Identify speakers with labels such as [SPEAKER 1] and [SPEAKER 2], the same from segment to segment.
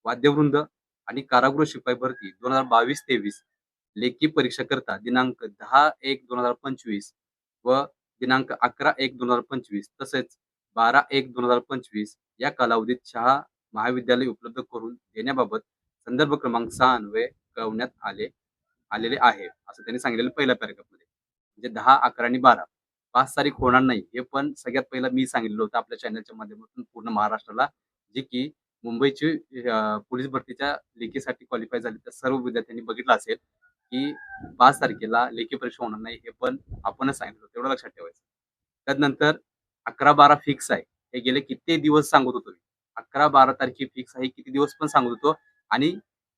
[SPEAKER 1] वाद्यवृंद आणि कारागृह शिपाई भरती 2022-23 लेखी परीक्षा करता दिनांक 10/1/2025 व दिनांक 11/1/2025 तसेच 12/1/2025 या कालावधीत शहा महाविद्यालय उपलब्ध करून देण्याबाबत संदर्भ क्रमांक 6 अन्वये कळवण्यात आलेले आहे, असं त्यांनी सांगितलेलं पहिल्या पॅराग्राफमध्ये. म्हणजे 10, 11 आणि 12 5 तारीख होणार नाही. हे पण सगळ्यात पहिलं मी सांगितलं होतं आपल्या चॅनलच्या माध्यमातून पूर्ण महाराष्ट्राला, जे की मुंबईची पोलीस भरतीच्या लेखीसाठी क्वालिफाय झाले त्या सर्व विद्यार्थ्यांनी बघितलं असेल, की 5 तारखेला लेखी परीक्षा होणार नाही. हे पण आपणच सांगितलं होतं. एवढं लक्षात ठेवायचं. त्यानंतर 11-12 फिक्स आहे. हे गेले किती दिवस सांगत होतो मी. 11-12 तारखे फिक्स आहे. किती दिवस पण सांगत होतो आणि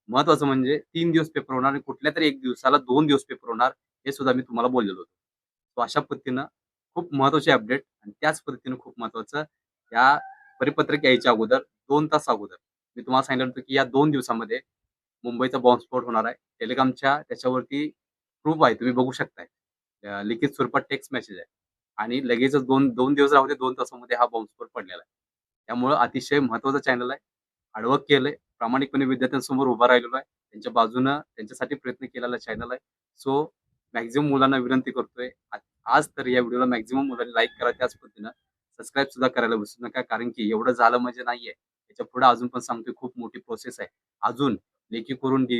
[SPEAKER 1] महत्त्वाचं म्हणजे 3 दिवस पेपर होणार आणि कुठल्यातरी 1 दिवसाला 2 दिवस पेपर होणार, हे सुद्धा मी तुम्हाला बोललेलो होतो. तो अशा पद्धतीनं खूप महत्त्वाची अपडेट आणि त्याच पद्धतीनं खूप महत्त्वाचं या परिपत्रक यायच्या अगोदर 2 तास अगोदर मी तुम्हाला सांगितलं होतं, की या 2 दिवसामध्ये मुंबईचा बॉम्बस्फोट होणार आहे. टेलिग्रामच्या त्याच्यावरती प्रूफ आहे. तुम्ही बघू शकताय. लिखित स्वरूपात टेक्स्ट मेसेज आहे आणि लगेचच 2 दिवस राहू दे, 2 तासामध्ये हा बॉम्बस्फोट पडलेला आहे. त्यामुळं अतिशय महत्त्वाचं चॅनल आहे. हार्ड केलंय. प्रामाणिकपणे विद्यार्थ्यांसमोर उभा राहिलेलो आहे. त्यांच्या बाजूनं त्यांच्यासाठी प्रयत्न केलेला चॅनल आहे. सो मॅक्सिमम मुलांना विनंती करतोय. आज तर या व्हिडिओला मॅक्सिमम मुलांनी लाईक करा. त्याच पद्धतीनं सबस्क्राईब सुद्धा करायला विसरू नका. कारण की एवढं झालं म्हणजे नाहीये. याच्यापुढे अजून पण सांगतोय खूप मोठी प्रोसेस आहे. अजून लेखी करून